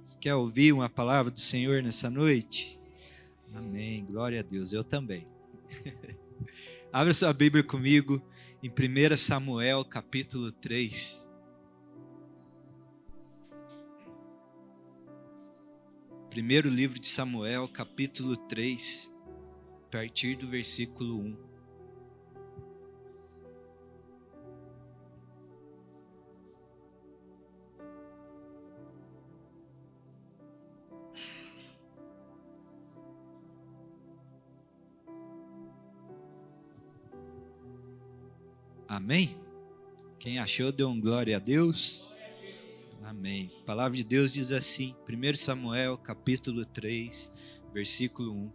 Você quer ouvir uma palavra do Senhor nessa noite? Amém, glória a Deus, eu também. Abra sua Bíblia comigo em 1 Samuel capítulo 3. Primeiro livro de Samuel, capítulo 3, a partir do versículo 1. Amém? Quem achou, dê um glória a Deus. Amém. A palavra de Deus diz assim, 1 Samuel capítulo 3, versículo 1.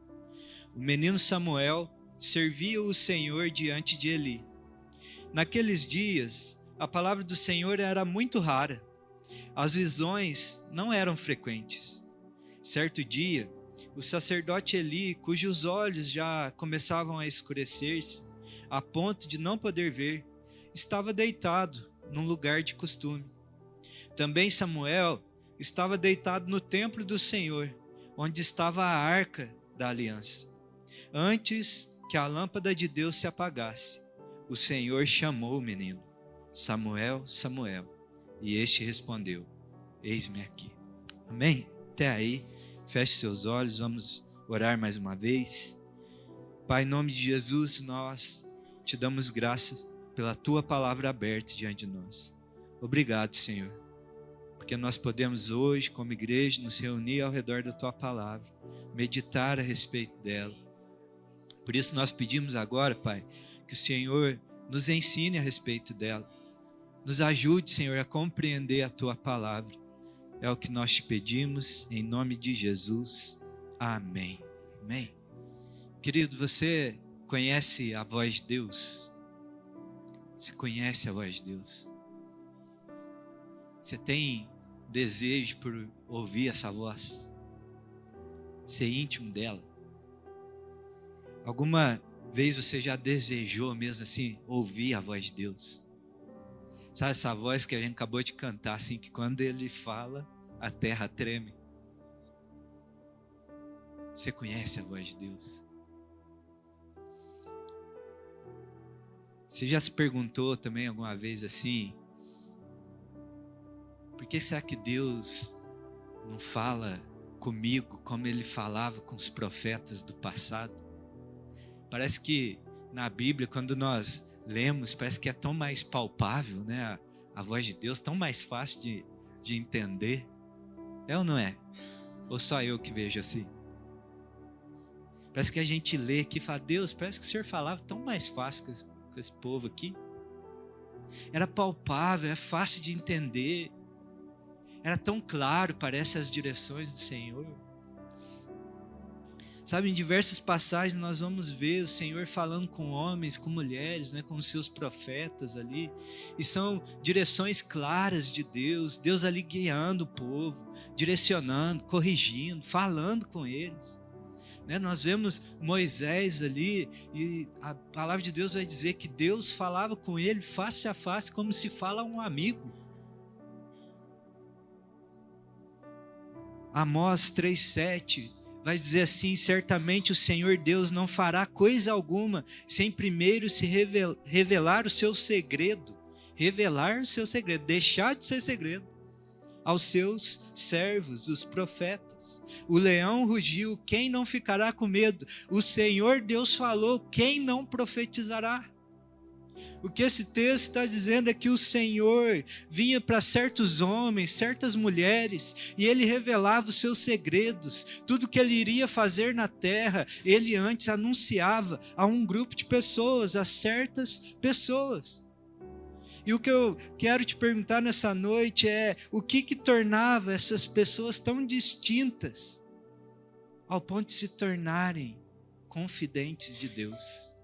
O menino Samuel servia o Senhor diante de Eli. Naqueles dias, a palavra do Senhor era muito rara. As visões não eram frequentes. Certo dia, o sacerdote Eli, cujos olhos já começavam a escurecer-se, a ponto de não poder ver, estava deitado num lugar de costume. Também Samuel estava deitado no templo do Senhor, onde estava a arca da aliança. Antes que a lâmpada de Deus se apagasse, o Senhor chamou o menino: Samuel, Samuel. E este respondeu: Eis-me aqui. Amém? Até aí, feche seus olhos, vamos orar mais uma vez. Pai, em nome de Jesus, nós te damos graças pela tua palavra aberta diante de nós. Obrigado, Senhor, porque nós podemos hoje, como igreja, nos reunir ao redor da tua palavra, meditar a respeito dela. Por isso nós pedimos agora, Pai, que o Senhor nos ensine a respeito dela. Nos ajude, Senhor, a compreender a tua palavra. É o que nós te pedimos, em nome de Jesus. Amém. Amém. Querido, você conhece a voz de Deus? Você conhece a voz de Deus? Você tem desejo por ouvir essa voz? Ser íntimo dela? Alguma vez você já desejou mesmo assim, ouvir a voz de Deus? Sabe essa voz que a gente acabou de cantar, assim, que quando ele fala, a terra treme? Você conhece a voz de Deus? Você já se perguntou também alguma vez assim, por que será que Deus não fala comigo como ele falava com os profetas do passado? Parece que na Bíblia, quando nós lemos, parece que é tão mais palpável, né? A voz de Deus, tão mais fácil de entender. É ou não é? Ou só eu que vejo assim? Parece que a gente lê aqui e fala, Deus, parece que o Senhor falava tão mais fácil com esse povo aqui. Era palpável, é fácil de entender. Era tão claro, parece, as direções do Senhor. Sabe, em diversas passagens nós vamos ver o Senhor falando com homens, com mulheres, né, com os seus profetas ali. E são direções claras de Deus, Deus ali guiando o povo, direcionando, corrigindo, falando com eles. Né, nós vemos Moisés ali e a palavra de Deus vai dizer que Deus falava com ele face a face como se fala a um amigo. Amós 3,7 vai dizer assim, certamente o Senhor Deus não fará coisa alguma sem primeiro se revelar o seu segredo, deixar de ser segredo aos seus servos, os profetas. O leão rugiu, quem não ficará com medo? O Senhor Deus falou, quem não profetizará? O que esse texto está dizendo é que o Senhor vinha para certos homens, certas mulheres, e Ele revelava os seus segredos, tudo que Ele iria fazer na terra, Ele antes anunciava a um grupo de pessoas, a certas pessoas. E o que eu quero te perguntar nessa noite é, o que tornava essas pessoas tão distintas, ao ponto de se tornarem confidentes de Deus?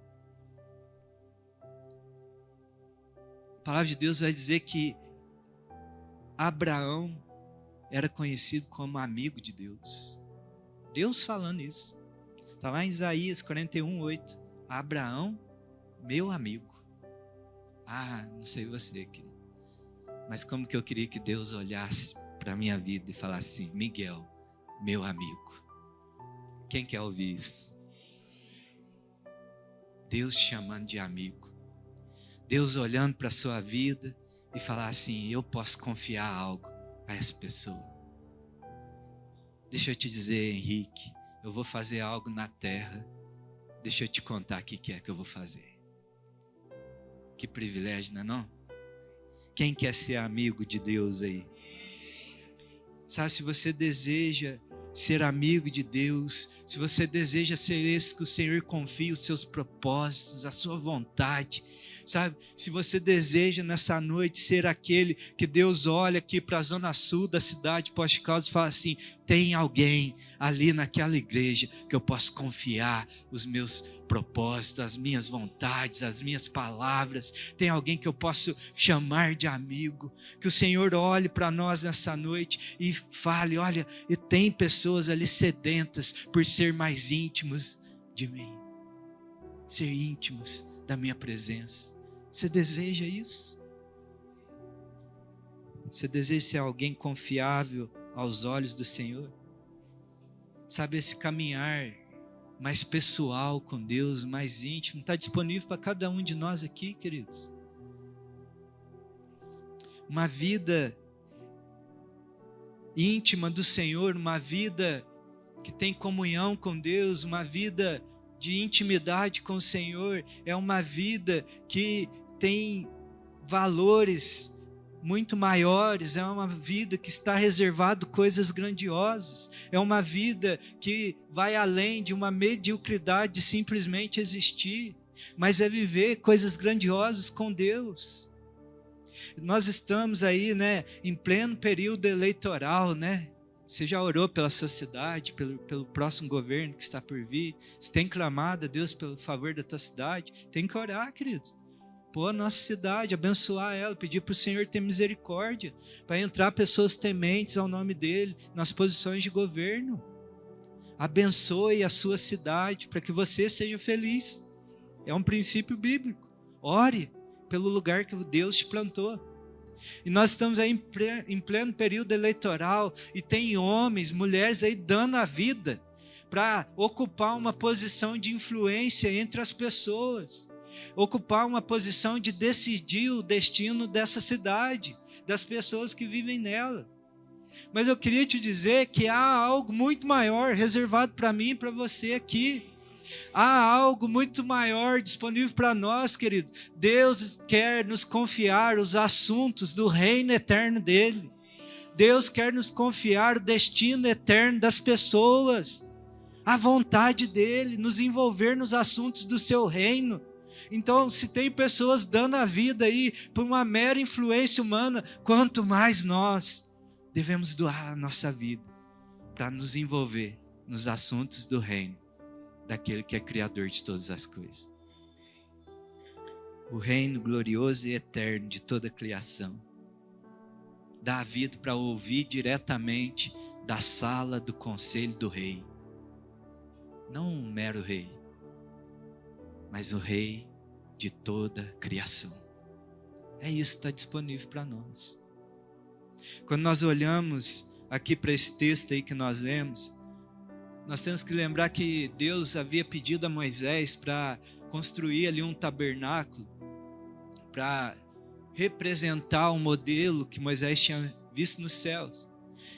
A palavra de Deus vai dizer que Abraão era conhecido como amigo de Deus. Deus falando isso. Está lá em Isaías 41:8. Abraão, meu amigo. Não sei você, querido, mas como que eu queria que Deus olhasse para a minha vida e falar assim: Miguel, meu amigo. Quem quer ouvir isso? Deus te chamando de amigo. Deus olhando para a sua vida e falar assim: eu posso confiar algo a essa pessoa. Deixa eu te dizer, Henrique, eu vou fazer algo na terra. Deixa eu te contar o que é que eu vou fazer. Que privilégio, não é não? Quem quer ser amigo de Deus aí? Sabe, se você deseja ser amigo de Deus, se você deseja ser esse que o Senhor confia os seus propósitos, a sua vontade, sabe? Se você deseja nessa noite ser aquele que Deus olha aqui para a zona sul da cidade de Poste Caldas e fala assim: tem alguém ali naquela igreja que eu posso confiar os meus propósitos, as minhas vontades, as minhas palavras, tem alguém que eu posso chamar de amigo. Que o Senhor olhe para nós nessa noite e fale: olha, e tem pessoas ali sedentas por ser mais íntimos de mim, ser íntimos da minha presença. Você deseja isso? Você deseja ser alguém confiável aos olhos do Senhor? Sabe, esse caminhar mais pessoal com Deus, mais íntimo, está disponível para cada um de nós aqui, queridos. Uma vida íntima do Senhor, uma vida que tem comunhão com Deus, uma vida de intimidade com o Senhor, é uma vida que tem valores muito maiores, é uma vida que está reservado coisas grandiosas, é uma vida que vai além de uma mediocridade de simplesmente existir, mas é viver coisas grandiosas com Deus. Nós estamos aí, em pleno período eleitoral, Você já orou pela sua cidade, pelo próximo governo que está por vir? Você tem clamado a Deus pelo favor da tua cidade? Tem que orar, queridos. Pô, a nossa cidade, abençoar ela, pedir para o Senhor ter misericórdia, para entrar pessoas tementes ao nome dEle, nas posições de governo. Abençoe a sua cidade, para que você seja feliz. É um princípio bíblico. Ore pelo lugar que Deus te plantou. E nós estamos aí em pleno período eleitoral, e tem homens, mulheres aí dando a vida, para ocupar uma posição de influência entre as pessoas, ocupar uma posição de decidir o destino dessa cidade, das pessoas que vivem nela. Mas eu queria te dizer que há algo muito maior reservado para mim e para você aqui. Há algo muito maior disponível para nós, querido. Deus quer nos confiar os assuntos do reino eterno dele. Deus quer nos confiar o destino eterno das pessoas, a vontade dele, nos envolver nos assuntos do seu reino. Então, se tem pessoas dando a vida aí por uma mera influência humana, quanto mais nós devemos doar a nossa vida para nos envolver nos assuntos do reino daquele que é criador de todas as coisas. O reino glorioso e eterno de toda a criação. Dá a vida para ouvir diretamente da sala do conselho do rei. Não um mero rei, mas o rei de toda a criação. É isso que está disponível para nós. Quando nós olhamos aqui para esse texto aí que nós lemos, nós temos que lembrar que Deus havia pedido a Moisés para construir ali um tabernáculo, para representar o modelo que Moisés tinha visto nos céus.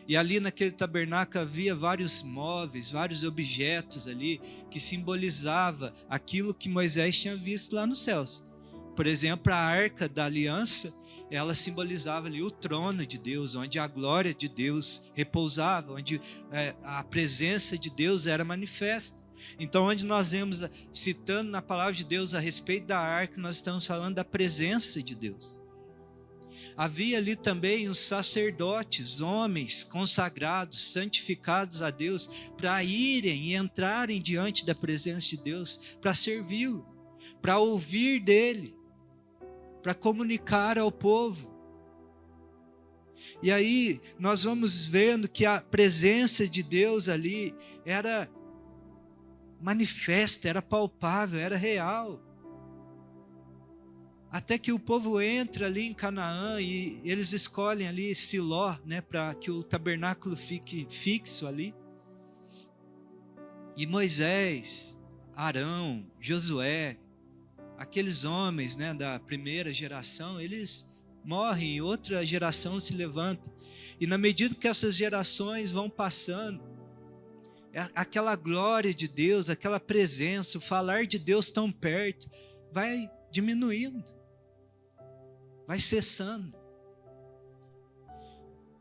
E ali naquele tabernáculo havia vários móveis, vários objetos ali que simbolizavam aquilo que Moisés tinha visto lá nos céus. Por exemplo, a arca da aliança, ela simbolizava ali o trono de Deus, onde a glória de Deus repousava, onde a presença de Deus era manifesta. Então, onde nós vemos, citando na palavra de Deus a respeito da arca, nós estamos falando da presença de Deus. Havia ali também os sacerdotes, homens consagrados, santificados a Deus, para irem e entrarem diante da presença de Deus, para servi-lo, para ouvir dele, para comunicar ao povo. E aí nós vamos vendo que a presença de Deus ali era manifesta, era palpável, era real. Até que o povo entra ali em Canaã e eles escolhem ali Siló, né, para que o tabernáculo fique fixo ali. E Moisés, Arão, Josué, aqueles homens, né, da primeira geração, eles morrem e outra geração se levanta. E na medida que essas gerações vão passando, aquela glória de Deus, aquela presença, o falar de Deus tão perto, vai diminuindo, vai cessando.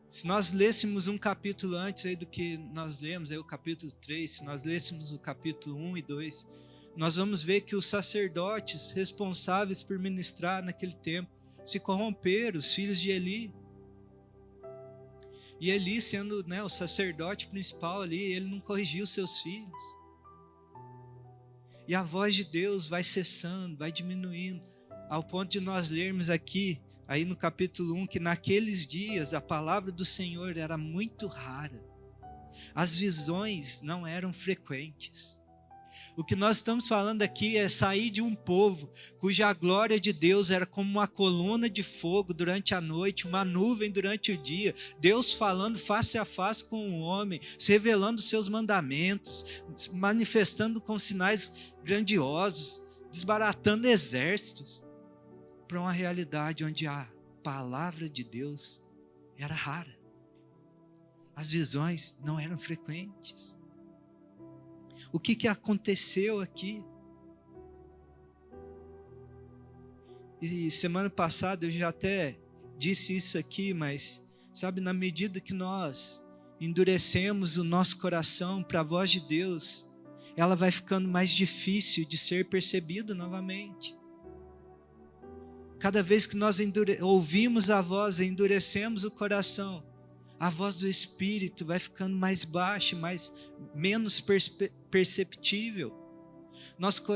Se nós lêssemos um capítulo antes aí do que nós lemos, aí o capítulo 3, se nós lêssemos o capítulo 1 e 2, nós vamos ver que os sacerdotes responsáveis por ministrar naquele tempo se corromperam, os filhos de Eli. E Eli, sendo, né, o sacerdote principal ali, ele não corrigiu seus filhos. E a voz de Deus vai cessando, vai diminuindo, ao ponto de nós lermos aqui, aí no capítulo 1, que naqueles dias a palavra do Senhor era muito rara. As visões não eram frequentes. O que nós estamos falando aqui é sair de um povo cuja glória de Deus era como uma coluna de fogo durante a noite, uma nuvem durante o dia, Deus falando face a face com o homem, se revelando os seus mandamentos, manifestando com sinais grandiosos, desbaratando exércitos, para uma realidade onde a palavra de Deus era rara. As visões não eram frequentes. O que aconteceu aqui? E semana passada eu já até disse isso aqui, mas sabe, na medida que nós endurecemos o nosso coração para a voz de Deus, ela vai ficando mais difícil de ser percebida novamente. Cada vez que nós ouvimos a voz e endurecemos o coração, a voz do Espírito vai ficando mais baixa, menos perceptível.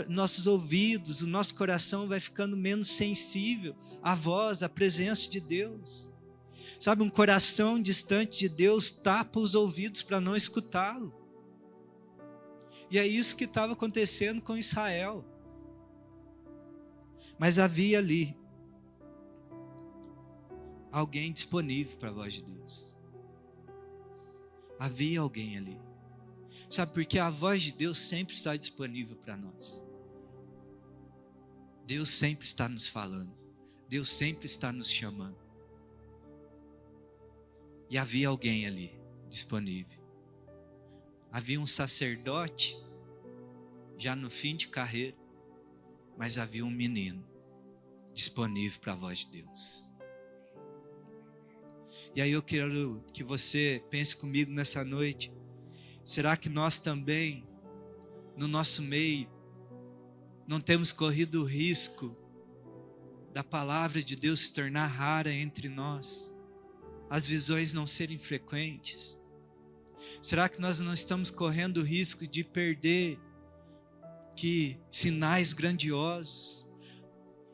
Nossos ouvidos, o nosso coração vai ficando menos sensível à voz, à presença de Deus. Sabe, um coração distante de Deus tapa os ouvidos para não escutá-lo. E é isso que estava acontecendo com Israel. Mas havia ali alguém disponível para a voz de Deus. Havia alguém ali. Sabe, porque a voz de Deus sempre está disponível para nós. Deus sempre está nos falando. Deus sempre está nos chamando. E havia alguém ali disponível. Havia um sacerdote já no fim de carreira, mas havia um menino disponível para a voz de Deus. E aí eu quero que você pense comigo nessa noite. Será que nós também, no nosso meio, não temos corrido o risco da palavra de Deus se tornar rara entre nós? As visões não serem frequentes? Será que nós não estamos correndo o risco de perder sinais grandiosos,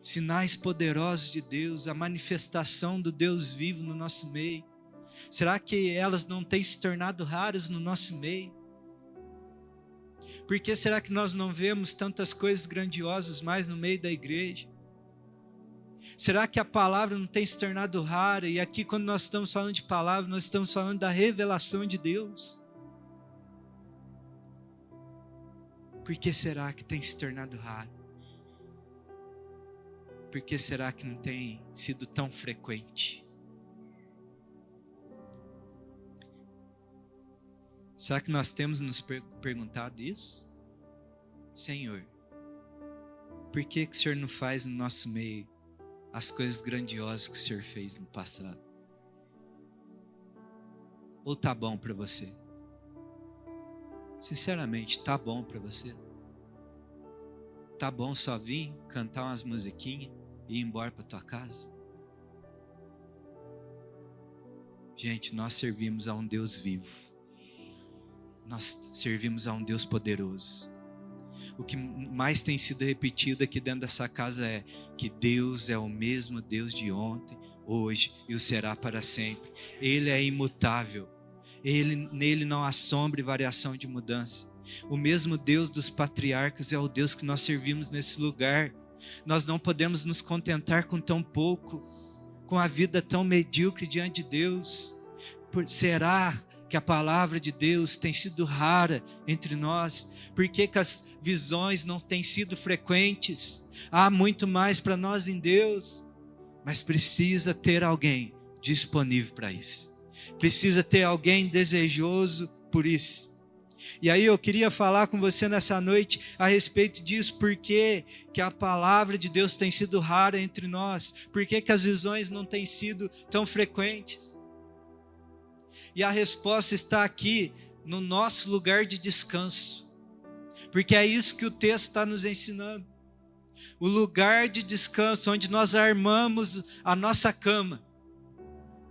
sinais poderosos de Deus, a manifestação do Deus vivo no nosso meio? Será que elas não têm se tornado raras no nosso meio? Por que será que nós não vemos tantas coisas grandiosas mais no meio da igreja? Será que a palavra não tem se tornado rara? E aqui, quando nós estamos falando de palavra, nós estamos falando da revelação de Deus. Por que será que tem se tornado raro? Por que será que não tem sido tão frequente? Será que nós temos nos perguntado isso? Senhor, por que o Senhor não faz no nosso meio as coisas grandiosas que o Senhor fez no passado? Ou tá bom para você? Sinceramente, tá bom para você? Tá bom só vir, cantar umas musiquinhas e ir embora para tua casa? Gente, nós servimos a um Deus vivo. Nós servimos a um Deus poderoso. O que mais tem sido repetido aqui dentro dessa casa é que Deus é o mesmo Deus de ontem, hoje e o será para sempre. Ele é imutável. Nele não há sombra e variação de mudança. O mesmo Deus dos patriarcas é o Deus que nós servimos nesse lugar Nós não podemos nos contentar com tão pouco, com a vida tão medíocre diante de Deus. Será que a palavra de Deus tem sido rara entre nós? Por que as visões não têm sido frequentes? Há muito mais para nós em Deus, mas precisa ter alguém disponível para isso. Precisa ter alguém desejoso por isso. E aí eu queria falar com você nessa noite a respeito disso, porque que a palavra de Deus tem sido rara entre nós, porque que as visões não têm sido tão frequentes. E a resposta está aqui no nosso lugar de descanso, porque é isso que o texto está nos ensinando. O lugar de descanso, onde nós armamos a nossa cama,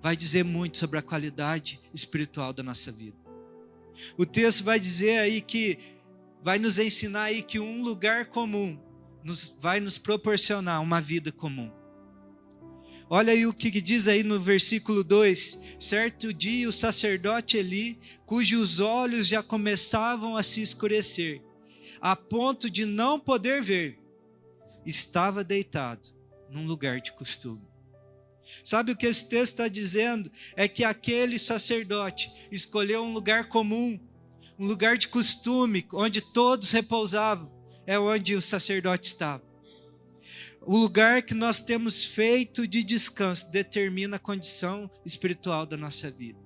vai dizer muito sobre a qualidade espiritual da nossa vida. O texto vai dizer aí que, vai nos ensinar aí que um lugar comum vai nos proporcionar uma vida comum. Olha aí o que diz aí no versículo 2. Certo dia o sacerdote Eli, cujos olhos já começavam a se escurecer, a ponto de não poder ver, estava deitado num lugar de costume. Sabe o que esse texto está dizendo? É que aquele sacerdote escolheu um lugar comum, um lugar de costume, onde todos repousavam, é onde o sacerdote estava. O lugar que nós temos feito de descanso determina a condição espiritual da nossa vida.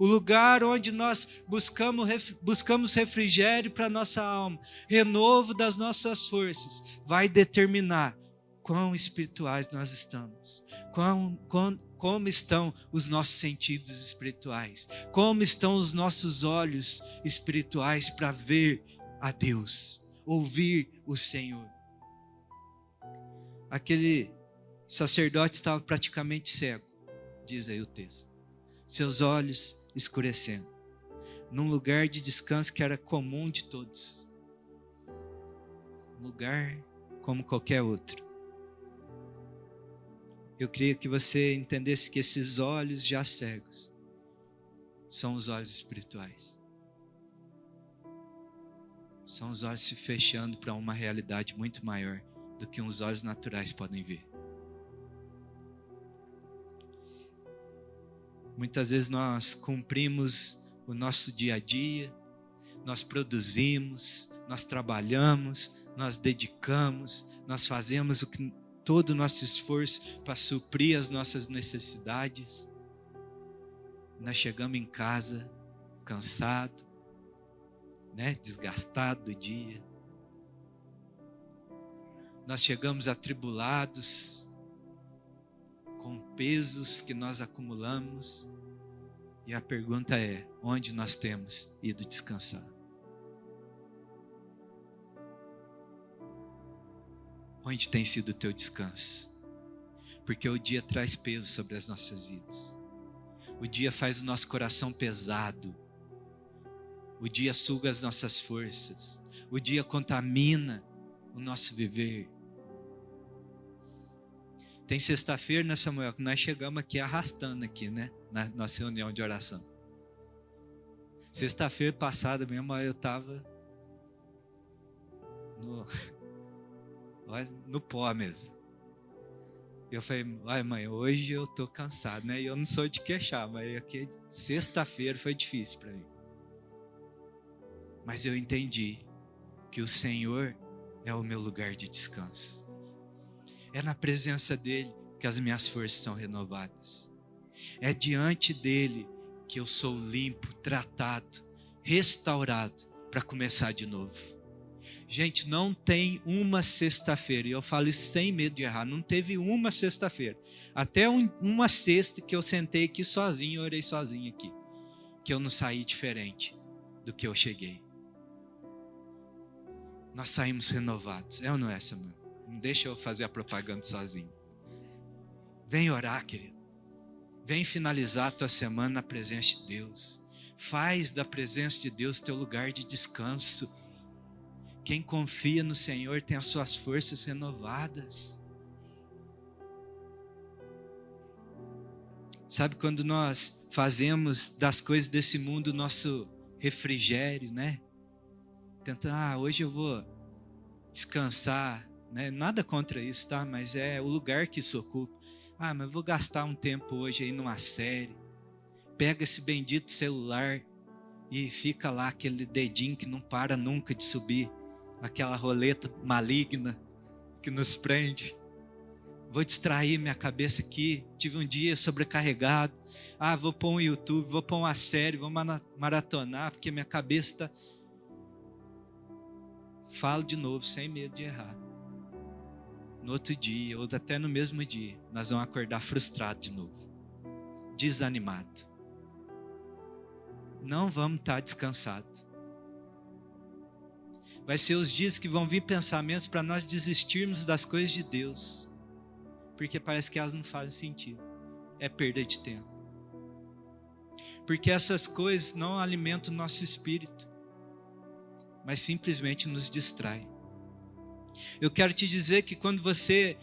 O lugar onde nós buscamos refrigério para a nossa alma, renovo das nossas forças, vai determinar quão espirituais nós estamos, como estão os nossos sentidos espirituais, como estão os nossos olhos espirituais para ver a Deus, ouvir o Senhor. Aquele sacerdote estava praticamente cego, diz aí o texto, seus olhos escurecendo, num lugar de descanso que era comum de todos, um lugar como qualquer outro. Eu queria que você entendesse que esses olhos já cegos são os olhos espirituais. São os olhos se fechando para uma realidade muito maior do que os olhos naturais podem ver. Muitas vezes nós cumprimos o nosso dia a dia, nós produzimos, nós trabalhamos, nós dedicamos, nós fazemos todo o nosso esforço para suprir as nossas necessidades. Nós chegamos em casa cansado, desgastado do dia. Nós chegamos atribulados, com pesos que nós acumulamos. E a pergunta é, onde nós temos ido descansar? Onde tem sido o teu descanso? Porque o dia traz peso sobre as nossas vidas. O dia faz o nosso coração pesado. O dia suga as nossas forças. O dia contamina o nosso viver. Tem sexta-feira, né, Samuel, que nós chegamos aqui arrastando aqui, né? Na nossa reunião de oração. Sexta-feira passada mesmo, eu estava no pó mesmo. Eu falei, mãe, hoje eu estou cansado, né? E eu não sou de queixar, mas aqui, sexta-feira foi difícil para mim. Mas eu entendi que o Senhor é o meu lugar de descanso. É na presença dEle que as minhas forças são renovadas. É diante dEle que eu sou limpo, tratado, restaurado para começar de novo. Gente, não tem uma sexta-feira, e eu falo isso sem medo de errar, não teve uma sexta-feira. Até uma sexta que eu sentei aqui sozinho, orei sozinho aqui, que eu não saí diferente do que eu cheguei. Nós saímos renovados, é ou não é, Samuel? Não deixa eu fazer a propaganda sozinho. Vem orar, querido. Vem finalizar a tua semana na presença de Deus. Faz da presença de Deus teu lugar de descanso. Quem confia no Senhor tem as suas forças renovadas. Sabe quando nós fazemos das coisas desse mundo nosso refrigério, né? Tentando, hoje eu vou descansar né? Nada contra isso, tá? Mas é o lugar que isso ocupa. Ah, mas vou gastar um tempo hoje aí numa série. Pega esse bendito celular e fica lá aquele dedinho que não para nunca de subir, aquela roleta maligna que nos prende. Vou distrair minha cabeça aqui, tive um dia sobrecarregado. Ah, vou pôr um YouTube, vou pôr uma série, vou maratonar, porque minha cabeça está... Falo de novo, sem medo de errar. No outro dia, ou até no mesmo dia, nós vamos acordar frustrado de novo, desanimado. Não vamos estar descansados. Vai ser os dias que vão vir pensamentos para nós desistirmos das coisas de Deus, porque parece que elas não fazem sentido. É perda de tempo. Porque essas coisas não alimentam o nosso espírito, mas simplesmente nos distraem. Eu quero te dizer que quando você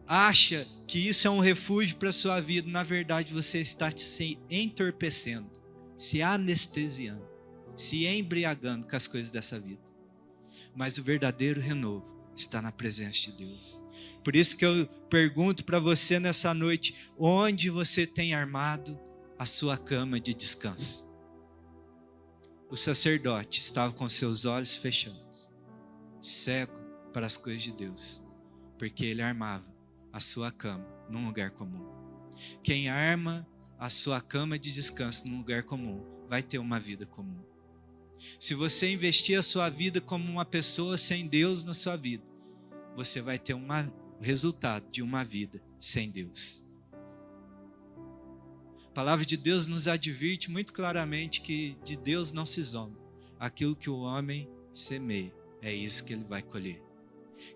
acha que isso é um refúgio para a sua vida, na verdade você está se entorpecendo, se anestesiando, se embriagando com as coisas dessa vida. Mas o verdadeiro renovo está na presença de Deus. Por isso que eu pergunto para você nessa noite, onde você tem armado a sua cama de descanso? O sacerdote estava com seus olhos fechados, cego para as coisas de Deus, porque ele armava a sua cama num lugar comum. Quem arma a sua cama de descanso num lugar comum vai ter uma vida comum. Se você investir a sua vida como uma pessoa sem Deus na sua vida, você vai ter o resultado de uma vida sem Deus. A palavra de Deus nos adverte muito claramente que de Deus não se zomba. Aquilo que o homem semeia, é isso que ele vai colher.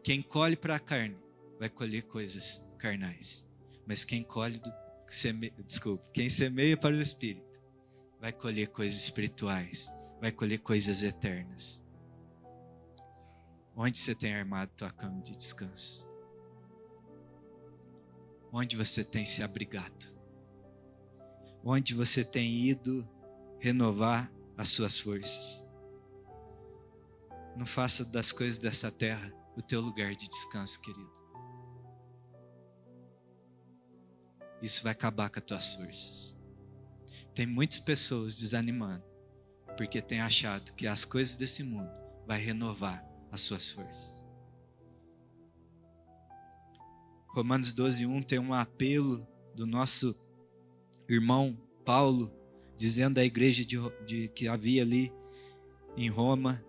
Quem colhe para a carne vai colher coisas carnais, mas quem semeia para o Espírito vai colher coisas espirituais, vai colher coisas eternas. Onde você tem armado tua cama de descanso? Onde você tem se abrigado? Onde você tem ido renovar as suas forças? Não faça das coisas dessa terra o teu lugar de descanso, querido. Isso vai acabar com as tuas forças. Tem muitas pessoas desanimando, porque têm achado que as coisas desse mundo vai renovar as suas forças. Romanos 12:1 tem um apelo do nosso irmão Paulo, dizendo à igreja que havia ali em Roma,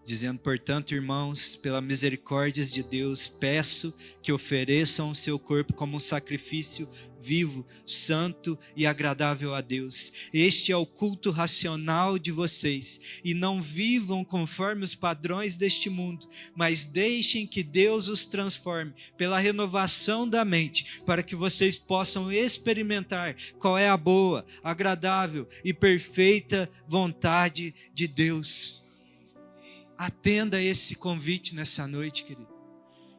dizendo: portanto, irmãos, pela misericórdia de Deus, peço que ofereçam o seu corpo como um sacrifício vivo, santo e agradável a Deus. Este é o culto racional de vocês, e não vivam conforme os padrões deste mundo, mas deixem que Deus os transforme pela renovação da mente, para que vocês possam experimentar qual é a boa, agradável e perfeita vontade de Deus. Atenda a esse convite nessa noite, querido.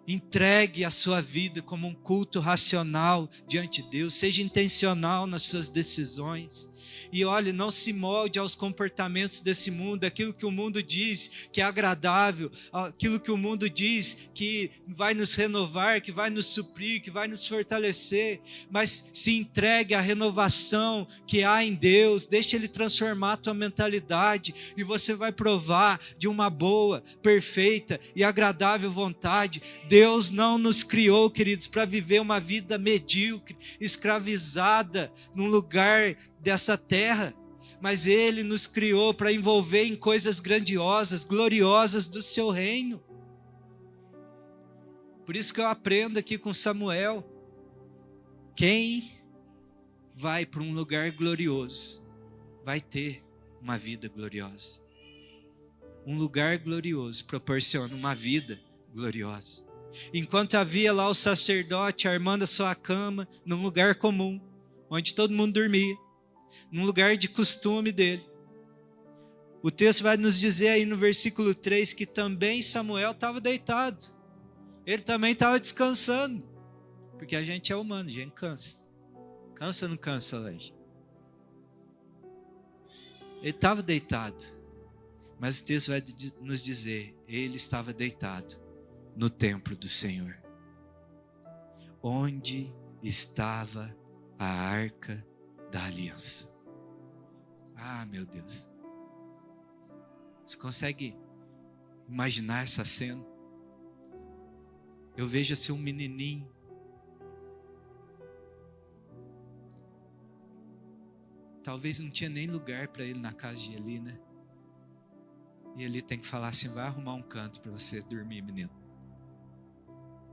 Entregue a sua vida como um culto racional diante de Deus. Seja intencional nas suas decisões. E olhe, não se molde aos comportamentos desse mundo, aquilo que o mundo diz que é agradável, aquilo que o mundo diz que vai nos renovar, que vai nos suprir, que vai nos fortalecer, mas se entregue à renovação que há em Deus, deixe Ele transformar a tua mentalidade e você vai provar de uma boa, perfeita e agradável vontade. Deus não nos criou, queridos, para viver uma vida medíocre, escravizada num lugar dessa terra, mas Ele nos criou para envolver em coisas grandiosas, gloriosas do seu reino. Por isso que eu aprendo aqui com Samuel, quem vai para um lugar glorioso, vai ter uma vida gloriosa. Um lugar glorioso proporciona uma vida gloriosa. Enquanto havia lá o sacerdote armando a sua cama, num lugar comum, onde todo mundo dormia, num lugar de costume dele. O texto vai nos dizer aí no versículo 3 que também Samuel estava deitado. Ele também estava descansando. Porque a gente é humano, a gente cansa. Cansa ou não cansa hoje? Ele estava deitado. Mas o texto vai nos dizer, ele estava deitado no templo do Senhor. Onde estava a arca da aliança? Ah, meu Deus. Você consegue imaginar essa cena? Eu vejo assim um menininho. Talvez não tinha nem lugar para ele na casa de Eli, né? E Eli tem que falar assim: vai arrumar um canto para você dormir, menino.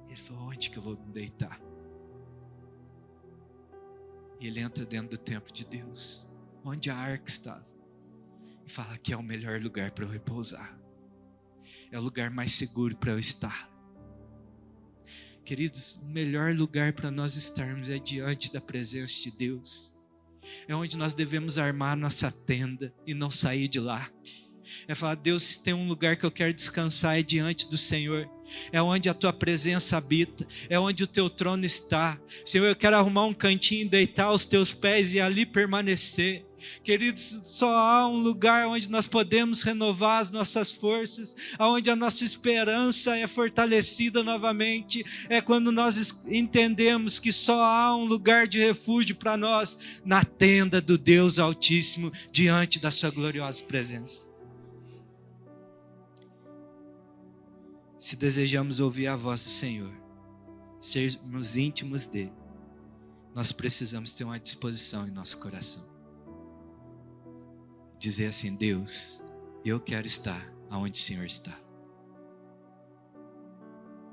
E ele falou: onde que eu vou me deitar? E ele entra dentro do templo de Deus, onde a arca estava, e fala que é o melhor lugar para eu repousar. É o lugar mais seguro para eu estar. Queridos, o melhor lugar para nós estarmos é diante da presença de Deus. É onde nós devemos armar nossa tenda e não sair de lá. É falar: Deus, se tem um lugar que eu quero descansar, é diante do Senhor. É onde a tua presença habita, é onde o teu trono está. Senhor, eu quero arrumar um cantinho, deitar aos teus pés e ali permanecer. Queridos, só há um lugar onde nós podemos renovar as nossas forças, onde a nossa esperança é fortalecida novamente, é quando nós entendemos que só há um lugar de refúgio para nós, na tenda do Deus Altíssimo, diante da sua gloriosa presença. Se desejamos ouvir a voz do Senhor, sermos íntimos dele, nós precisamos ter uma disposição em nosso coração. Dizer assim: Deus, eu quero estar aonde o Senhor está.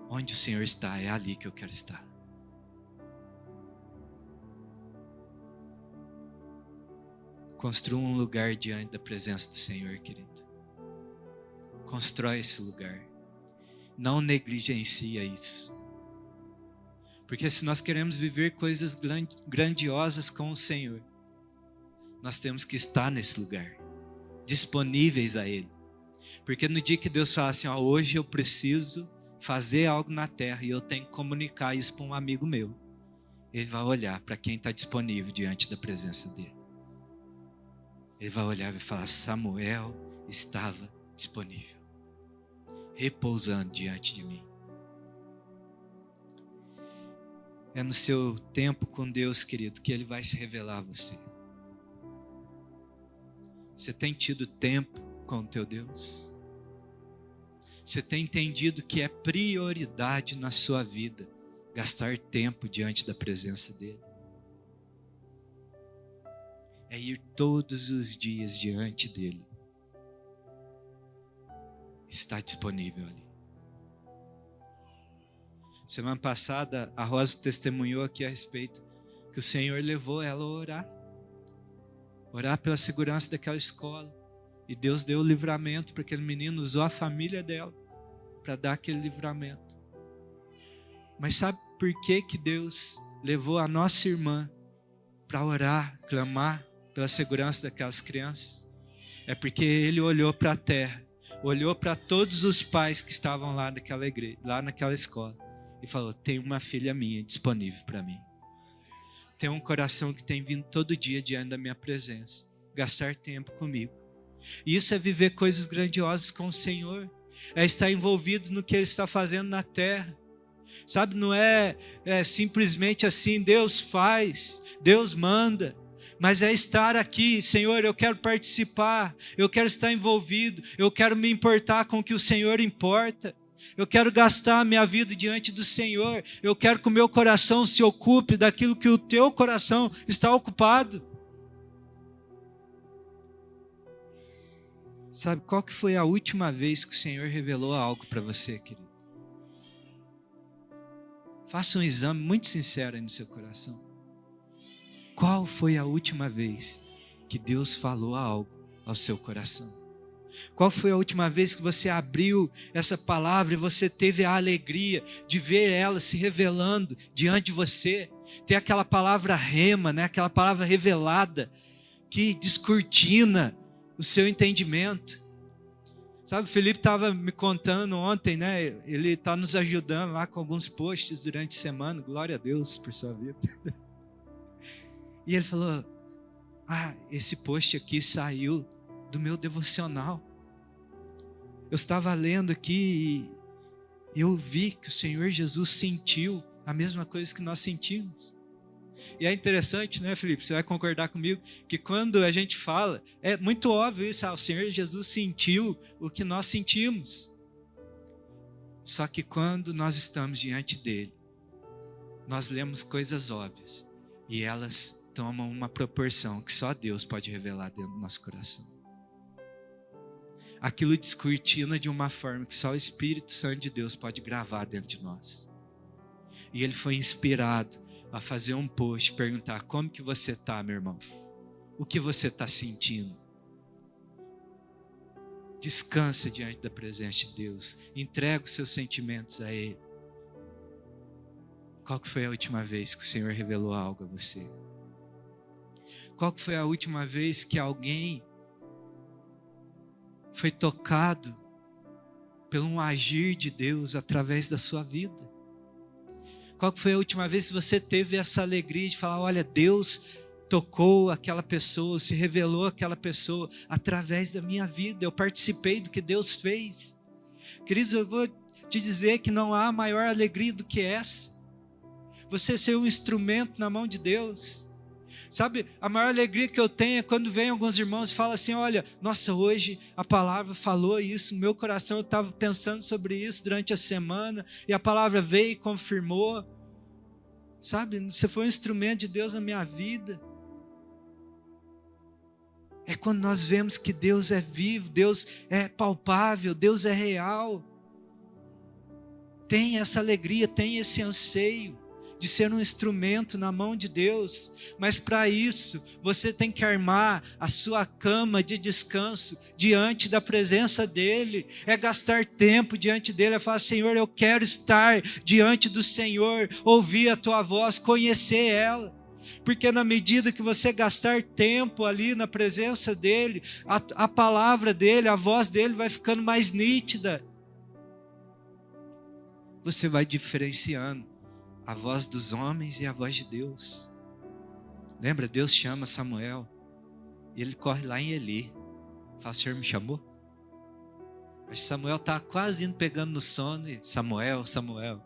Onde o Senhor está, é ali que eu quero estar. Construa um lugar diante da presença do Senhor, querido. Constrói esse lugar. Não negligencia isso. Porque se nós queremos viver coisas grandiosas com o Senhor, nós temos que estar nesse lugar, disponíveis a Ele. Porque no dia que Deus fala assim: ó, hoje eu preciso fazer algo na terra e eu tenho que comunicar isso para um amigo meu, Ele vai olhar para quem está disponível diante da presença dEle. Ele vai olhar e vai falar: Samuel estava disponível, repousando diante de mim. É no seu tempo com Deus, querido, que Ele vai se revelar a você. Você tem tido tempo com o teu Deus? Você tem entendido que é prioridade na sua vida gastar tempo diante da presença dEle? É ir todos os dias diante dEle. Está disponível ali. Semana passada, a Rosa testemunhou aqui a respeito que o Senhor levou ela a orar pela segurança daquela escola. E Deus deu o livramento para aquele menino, usou a família dela para dar aquele livramento. Mas sabe por que Deus levou a nossa irmã para orar, clamar pela segurança daquelas crianças? É porque Ele olhou para a terra, olhou para todos os pais que estavam lá naquela igreja, lá naquela escola, e falou: tem uma filha minha disponível para mim. Tem um coração que tem vindo todo dia diante da minha presença, gastar tempo comigo. E isso é viver coisas grandiosas com o Senhor, é estar envolvido no que Ele está fazendo na terra. Sabe, não é simplesmente assim: Deus faz, Deus manda, mas é estar aqui: Senhor, eu quero participar, eu quero estar envolvido, eu quero me importar com o que o Senhor importa. Eu quero gastar a minha vida diante do Senhor. Eu quero que o meu coração se ocupe daquilo que o teu coração está ocupado. Sabe, qual que foi a última vez que o Senhor revelou algo para você, querido? Faça um exame muito sincero aí no seu coração. Qual foi a última vez que Deus falou algo ao seu coração? Qual foi a última vez que você abriu essa palavra e você teve a alegria de ver ela se revelando diante de você? Ter aquela palavra rema, né? Aquela palavra revelada que descortina o seu entendimento. Sabe, o Felipe estava me contando ontem, né? Ele está nos ajudando lá com alguns posts durante a semana. Glória a Deus por sua vida. E ele falou: esse post aqui saiu do meu devocional. Eu estava lendo aqui Eu vi que o Senhor Jesus sentiu a mesma coisa que nós sentimos. E é interessante, né, Felipe? Você vai concordar comigo que quando a gente fala, é muito óbvio isso, o Senhor Jesus sentiu o que nós sentimos. Só que quando nós estamos diante dele, nós lemos coisas óbvias e elas tomam uma proporção que só Deus pode revelar dentro do nosso coração. Aquilo descortina de uma forma que só o Espírito Santo de Deus pode gravar dentro de nós. E ele foi inspirado a fazer um post, perguntar: como que você está, meu irmão? O que você está sentindo? Descansa diante da presença de Deus. Entrega os seus sentimentos a Ele. Qual que foi a última vez que o Senhor revelou algo a você? Qual que foi a última vez que alguém foi tocado pelo um agir de Deus através da sua vida? Qual que foi a última vez que você teve essa alegria de falar: olha, Deus tocou aquela pessoa, se revelou aquela pessoa através da minha vida, eu participei do que Deus fez. Queridos, eu vou te dizer que não há maior alegria do que essa. Você ser um instrumento na mão de Deus. Sabe, a maior alegria que eu tenho é quando vem alguns irmãos e falam assim: olha, nossa, hoje a palavra falou isso, no meu coração eu estava pensando sobre isso durante a semana, e a palavra veio e confirmou. Sabe, você foi um instrumento de Deus na minha vida. É quando nós vemos que Deus é vivo, Deus é palpável, Deus é real. Tem essa alegria, tem esse anseio de ser um instrumento na mão de Deus. Mas para isso, você tem que armar a sua cama de descanso diante da presença dEle. É gastar tempo diante dEle, é falar: Senhor, eu quero estar diante do Senhor, ouvir a Tua voz, conhecer ela. Porque na medida que você gastar tempo ali na presença dEle, a palavra dEle, a voz dEle vai ficando mais nítida. Você vai diferenciando a voz dos homens e a voz de Deus. Lembra, Deus chama Samuel e ele corre lá em Eli. Fala: o Senhor me chamou? Mas Samuel está quase indo pegando no sono e: Samuel, Samuel.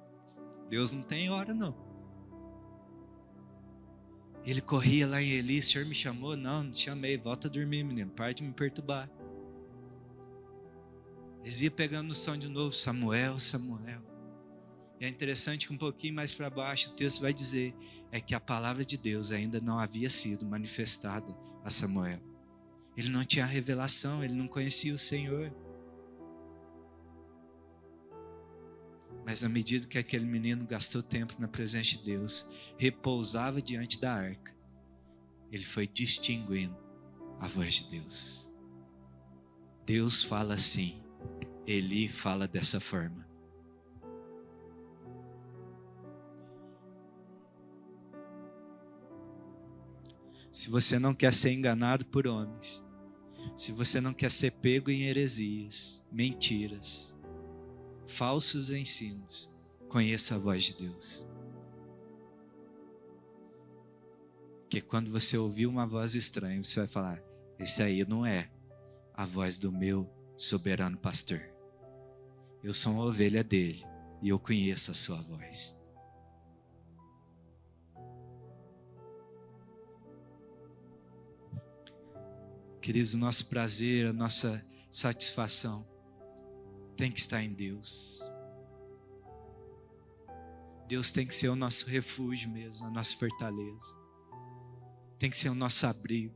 Deus não tem hora não. Ele corria lá em Eli: o Senhor me chamou? Não te chamei, volta a dormir, menino, para de me perturbar. Eles iam pegando no sono de novo: Samuel, Samuel. E é interessante que um pouquinho mais para baixo o texto vai dizer é que a palavra de Deus ainda não havia sido manifestada a Samuel. Ele não tinha revelação, ele não conhecia o Senhor. Mas na medida que aquele menino gastou tempo na presença de Deus, repousava diante da arca, ele foi distinguindo a voz de Deus. Deus fala assim, Eli fala dessa forma. Se você não quer ser enganado por homens, se você não quer ser pego em heresias, mentiras, falsos ensinos, conheça a voz de Deus. Porque quando você ouvir uma voz estranha, você vai falar: esse aí não é a voz do meu soberano pastor. Eu sou uma ovelha dele e eu conheço a sua voz. Queridos, o nosso prazer, a nossa satisfação tem que estar em Deus. Deus tem que ser o nosso refúgio mesmo, a nossa fortaleza. Tem que ser o nosso abrigo.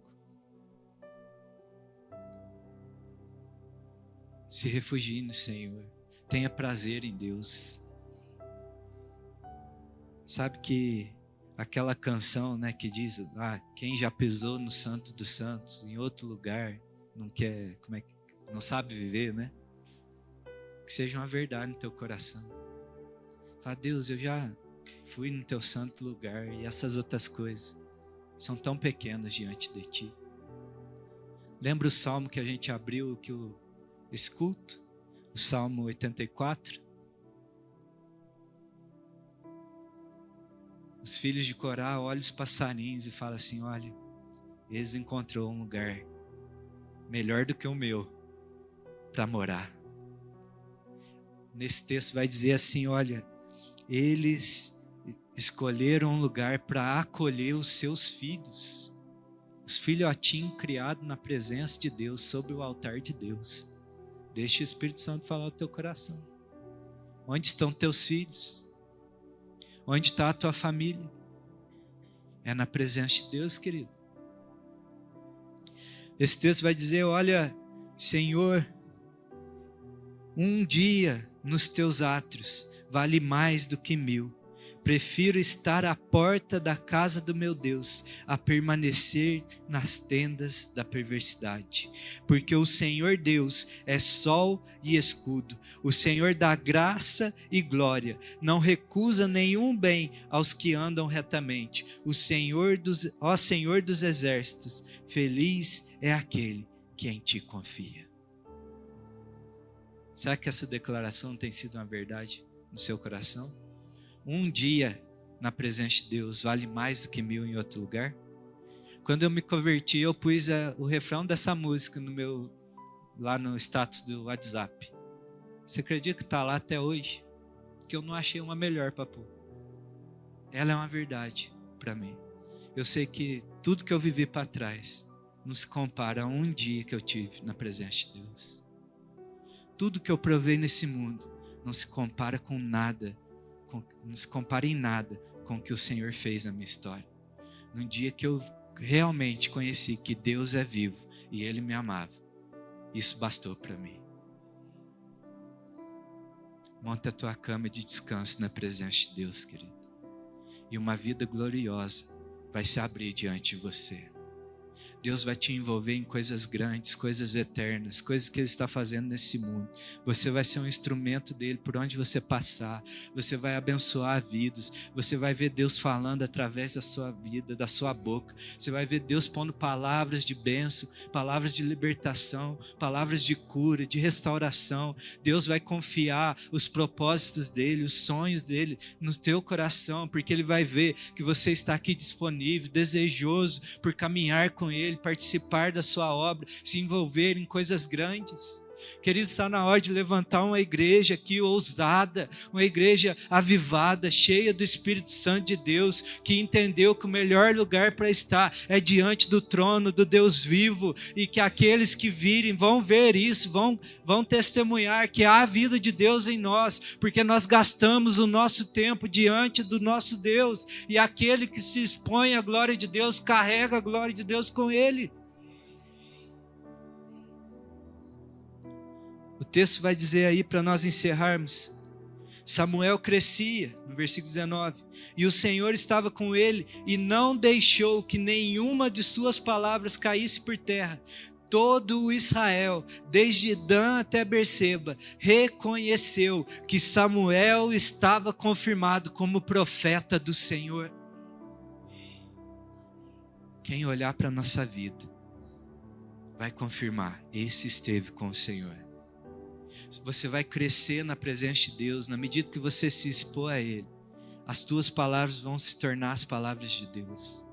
Se refugie no Senhor. Tenha prazer em Deus. Sabe que aquela canção, né, que diz: quem já pisou no Santo dos Santos, em outro lugar, não quer, não sabe viver, né? Que seja uma verdade no teu coração. Fala: Deus, eu já fui no teu santo lugar e essas outras coisas são tão pequenas diante de ti. Lembra o salmo que a gente abriu esse culto? O Salmo 84? Os filhos de Corá olham os passarinhos e falam assim: olha, eles encontrou um lugar melhor do que o meu para morar. nesse texto vai dizer assim, olha, eles escolheram um lugar para acolher os seus filhos. Os filhotinhos criados na presença de Deus, sobre o altar de Deus. Deixa o Espírito Santo falar o teu coração. Onde estão teus filhos? Onde está a tua família? É na presença de Deus, querido. Esse texto vai dizer, olha, Senhor, um dia nos teus átrios vale mais do que 1000. Prefiro estar à porta da casa do meu Deus a permanecer nas tendas da perversidade. Porque o Senhor Deus é sol e escudo. O Senhor dá graça e glória. Não recusa nenhum bem aos que andam retamente. Ó Senhor dos exércitos, feliz é aquele que em ti confia. Será que essa declaração tem sido uma verdade no seu coração? Um dia na presença de Deus vale mais do que 1000 em outro lugar? Quando eu me converti, eu pus o refrão dessa música lá no status do WhatsApp. Você acredita que está lá até hoje? Que eu não achei uma melhor para pôr. Ela é uma verdade para mim. Eu sei que tudo que eu vivi para trás não se compara a um dia que eu tive na presença de Deus. Tudo que eu provei nesse mundo não se compara com nada, não se compara em nada com o que o Senhor fez na minha história. No dia que eu realmente conheci que Deus é vivo e Ele me amava, isso bastou para mim. Monta a tua cama de descanso na presença de Deus, querido. E uma vida gloriosa vai se abrir diante de você. Deus vai te envolver em coisas grandes, coisas eternas, coisas que Ele está fazendo nesse mundo. Você vai ser um instrumento dEle por onde você passar. Você vai abençoar vidas. Você vai ver Deus falando através da sua vida, da sua boca. Você vai ver Deus pondo palavras de bênção, palavras de libertação, palavras de cura, de restauração. Deus vai confiar os propósitos dEle, os sonhos dEle no teu coração, porque Ele vai ver que você está aqui disponível, desejoso por caminhar com Ele, participar da sua obra, se envolver em coisas grandes. Queridos, está na hora de levantar uma igreja aqui ousada, uma igreja avivada, cheia do Espírito Santo de Deus, que entendeu que o melhor lugar para estar é diante do trono do Deus vivo, e que aqueles que virem vão ver isso, vão testemunhar que há a vida de Deus em nós, porque nós gastamos o nosso tempo diante do nosso Deus, e aquele que se expõe à glória de Deus, carrega a glória de Deus com ele. O texto vai dizer aí, para nós encerrarmos, Samuel crescia, no versículo 19, e o Senhor estava com ele, e não deixou que nenhuma de suas palavras caísse por terra. Todo o Israel, desde Dan até Berseba, reconheceu que Samuel estava confirmado como profeta do Senhor. Quem olhar para a nossa vida vai confirmar, esse esteve com o Senhor. Você vai crescer na presença de Deus, na medida que você se expor a Ele, as tuas palavras vão se tornar as palavras de Deus.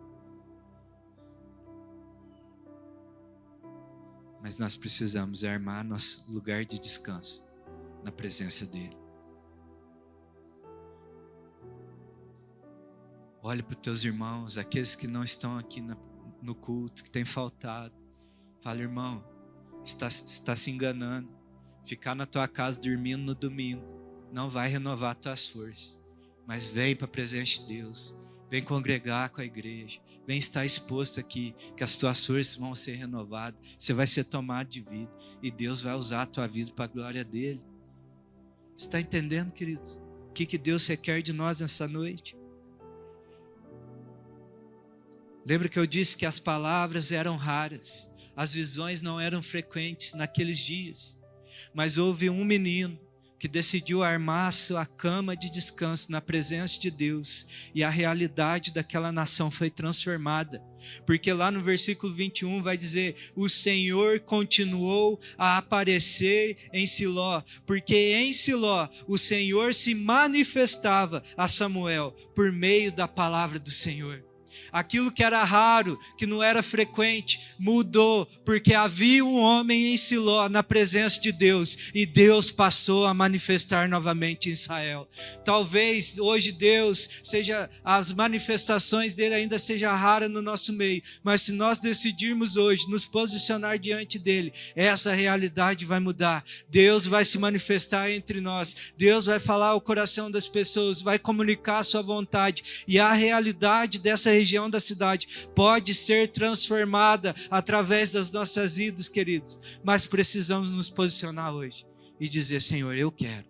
Mas nós precisamos armar nosso lugar de descanso na presença dEle. Olhe para os teus irmãos, aqueles que não estão aqui no culto, que têm faltado. Fala, irmão, está se enganando. Ficar na tua casa dormindo no domingo não vai renovar tuas forças. Mas vem para a presença de Deus. Vem congregar com a igreja. Vem estar exposto aqui, que as tuas forças vão ser renovadas. Você vai ser tomado de vida. E Deus vai usar a tua vida para a glória dEle. Você está entendendo, queridos? O que Deus requer de nós nessa noite? Lembra que eu disse que as palavras eram raras. As visões não eram frequentes naqueles dias. Mas houve um menino que decidiu armar a sua cama de descanso na presença de Deus, e a realidade daquela nação foi transformada, porque lá no versículo 21 vai dizer: o Senhor continuou a aparecer em Siló, porque em Siló o Senhor se manifestava a Samuel por meio da palavra do Senhor. Aquilo que era raro, que não era frequente, mudou, porque havia um homem em Siló, na presença de Deus, e Deus passou a manifestar novamente em Israel. Talvez hoje Deus seja, as manifestações dele ainda seja rara no nosso meio, mas se nós decidirmos hoje nos posicionar diante dele, essa realidade vai mudar. Deus vai se manifestar entre nós, Deus vai falar ao coração das pessoas, vai comunicar a sua vontade, e a realidade dessa região da cidade pode ser transformada através das nossas vidas, queridos. Mas precisamos nos posicionar hoje e dizer: Senhor, eu quero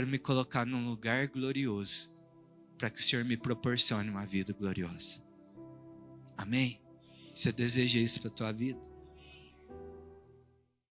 me colocar num lugar glorioso, para que o Senhor me proporcione uma vida gloriosa. Amém? Você deseja isso para a tua vida?